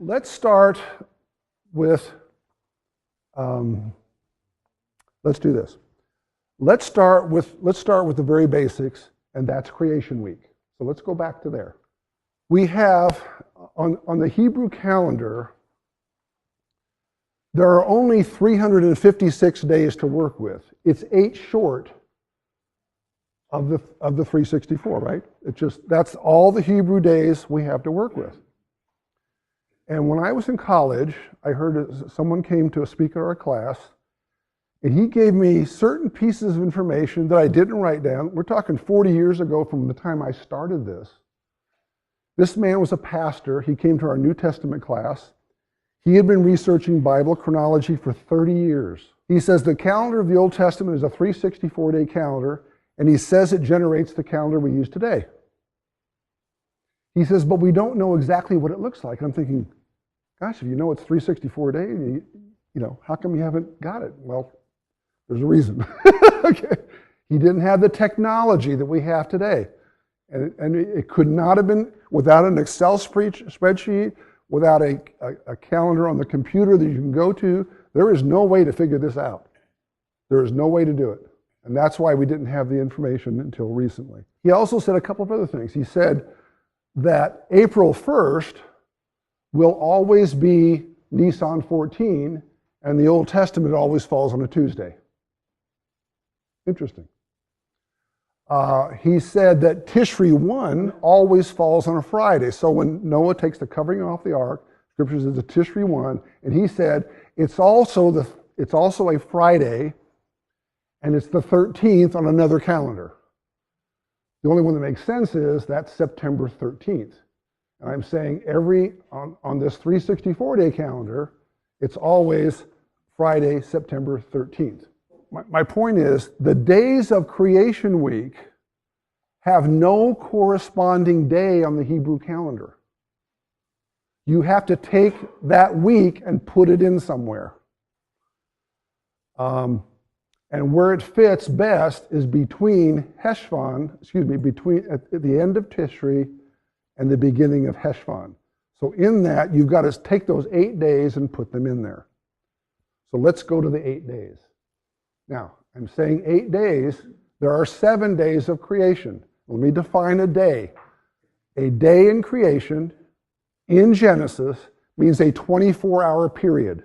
let's start with, let's do this. Let's start with the very basics, and that's creation week. So let's go back to there. We have, on the Hebrew calendar, there are only 356 days to work with. It's 8 short of the 364, right? That's all the Hebrew days we have to work with. And when I was in college, I heard someone came to speak at our class, and he gave me certain pieces of information that I didn't write down. We're talking 40 years ago from the time I started this. This man was a pastor. He came to our New Testament class. He had been researching Bible chronology for 30 years. He says the calendar of the Old Testament is a 364-day calendar, and he says it generates the calendar we use today. He says, but we don't know exactly what it looks like. I'm thinking, gosh, if you know it's 364 days, how come you haven't got it? Well, there's a reason. Okay. He didn't have the technology that we have today. And it could not have been, without an Excel spreadsheet, without a calendar on the computer that you can go to, there is no way to figure this out. There is no way to do it. And that's why we didn't have the information until recently. He also said a couple of other things. He said that April 1st will always be Nisan 14, and the Old Testament always falls on a Tuesday. Interesting. He said that Tishri 1 always falls on a Friday. So when Noah takes the covering off the ark, Scripture says it's Tishri 1, and he said it's also a Friday, and it's the 13th on another calendar. The only one that makes sense is that's September 13th. And I'm saying on this 364-day calendar, it's always Friday, September 13th. My point is, the days of creation week have no corresponding day on the Hebrew calendar. You have to take that week and put it in somewhere. And where it fits best is between at the end of Tishri and the beginning of Heshvan. So in that, you've got to take those 8 days and put them in there. So let's go to the 8 days. Now, I'm saying 8 days. There are 7 days of creation. Let me define a day. A day in creation in Genesis means a 24-hour period.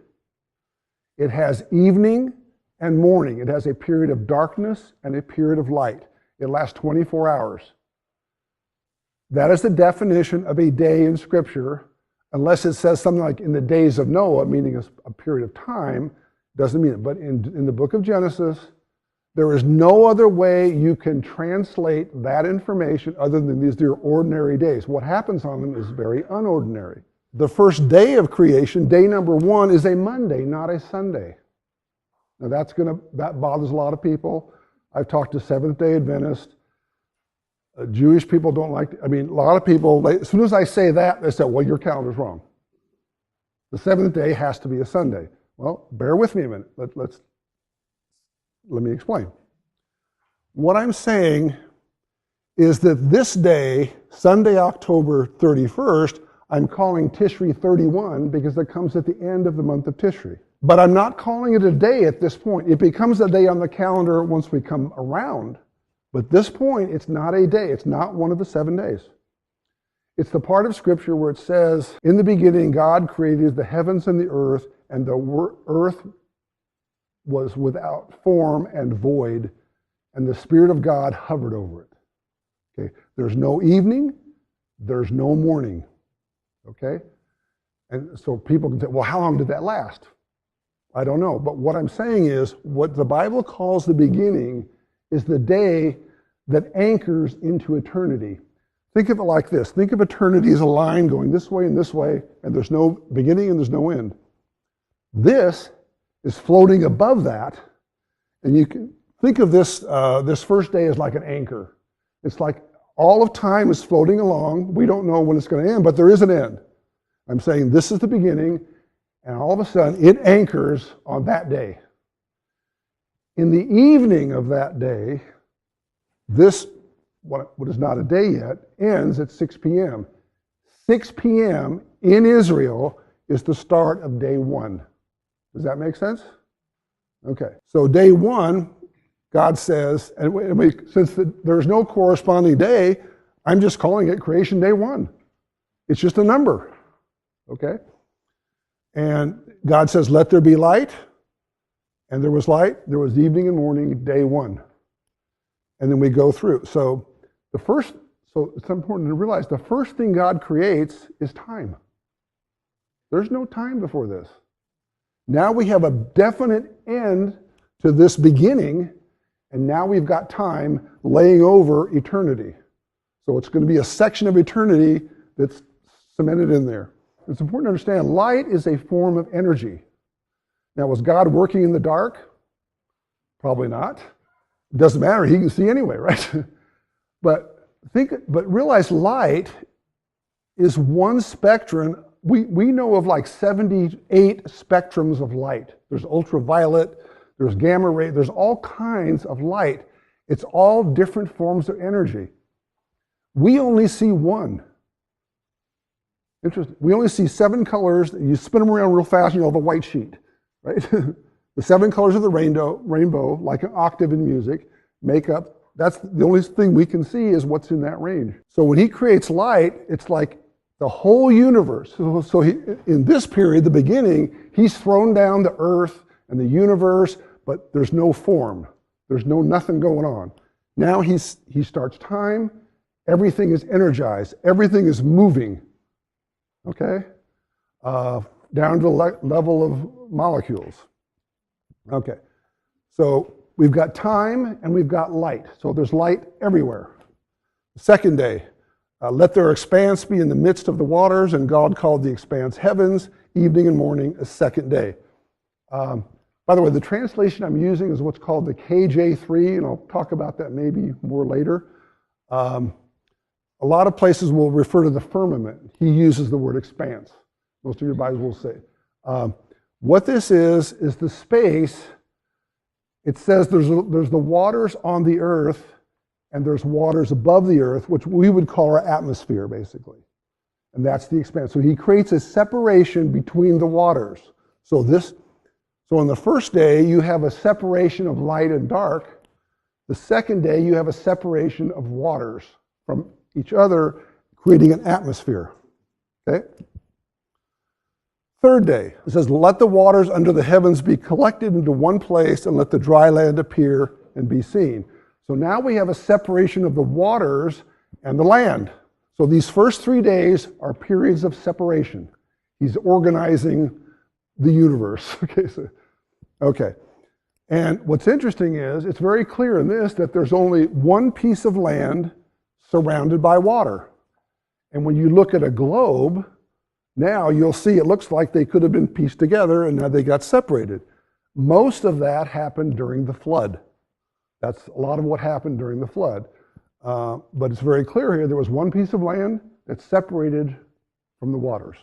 It has evening and morning. It has a period of darkness and a period of light. It lasts 24 hours. That is the definition of a day in Scripture, unless it says something like in the days of Noah, meaning a period of time, doesn't mean it. But in the book of Genesis, there is no other way you can translate that information other than these are ordinary days. What happens on them is very unordinary. The first day of creation, day number 1, is a Monday, not a Sunday. Now that bothers a lot of people. I've talked to Seventh-day Adventists. Jewish people don't like, a lot of people, as soon as I say that, they say, well, your calendar's wrong. The 7th day has to be a Sunday. Well, bear with me a minute. Let me explain. What I'm saying is that this day, Sunday, October 31st, I'm calling Tishri 31 because it comes at the end of the month of Tishri. But I'm not calling it a day at this point. It becomes a day on the calendar once we come around. But at this point, it's not a day. It's not one of the 7 days. It's the part of Scripture where it says, in the beginning, God created the heavens and the earth, and the earth was without form and void, and the Spirit of God hovered over it. Okay? There's no evening, there's no morning. Okay? And so people can say, well, how long did that last? I don't know. But what I'm saying is, what the Bible calls the beginning is the day that anchors into eternity. Think of it like this. Think of eternity as a line going this way, and there's no beginning and there's no end. This is floating above that, and you can think of this first day as like an anchor. It's like all of time is floating along. We don't know when it's going to end, but there is an end. I'm saying this is the beginning, and all of a sudden it anchors on that day. In the evening of that day, this, what is not a day yet, ends at 6 p.m. 6 p.m. in Israel is the start of day one. Does that make sense? Okay. So day one, God says, since there's no corresponding day, I'm just calling it creation day one. It's just a number. Okay? And God says, let there be light. And there was light. There was evening and morning, day one. And then we go through. So it's important to realize the first thing God creates is time. There's no time before this. Now we have a definite end to this beginning, and now we've got time laying over eternity. So it's going to be a section of eternity that's cemented in there. It's important to understand light is a form of energy. Now, was God working in the dark? Probably not. It doesn't matter. He can see anyway, right? But realize light is one spectrum. We know of like 78 spectrums of light. There's ultraviolet, there's gamma ray, there's all kinds of light. It's all different forms of energy. We only see one. Interesting. We only see 7 colors. You spin them around real fast and you'll have a white sheet, right? The 7 colors of the rainbow, like an octave in music, make up. That's the only thing we can see is what's in that range. So when he creates light, it's like the whole universe. So in this period, the beginning, he's thrown down the earth and the universe, but there's no form. There's nothing going on. Now he starts time. Everything is energized. Everything is moving. Okay? Down to the level of molecules. Okay. So we've got time and we've got light. So there's light everywhere. The second day, let their expanse be in the midst of the waters, and God called the expanse heavens, evening and morning, a second day. By the way, the translation I'm using is what's called the KJ3, and I'll talk about that maybe more later. A lot of places will refer to the firmament. He uses the word expanse. Most of your Bibles will say. What this is the space. It says there's the waters on the earth, and there's waters above the earth, which we would call our atmosphere, basically. And that's the expanse. So he creates a separation between the waters. So on the first day, you have a separation of light and dark. The second day, you have a separation of waters from each other, creating an atmosphere. Okay? Third day, it says, let the waters under the heavens be collected into one place, and let the dry land appear and be seen. So now we have a separation of the waters and the land. So these first 3 days are periods of separation. He's organizing the universe. Okay. And what's interesting is, it's very clear in this that there's only one piece of land surrounded by water. And when you look at a globe, now you'll see it looks like they could have been pieced together and now they got separated. Most of that happened during the flood. That's a lot of what happened during the flood. But it's very clear here, there was one piece of land that separated from the waters.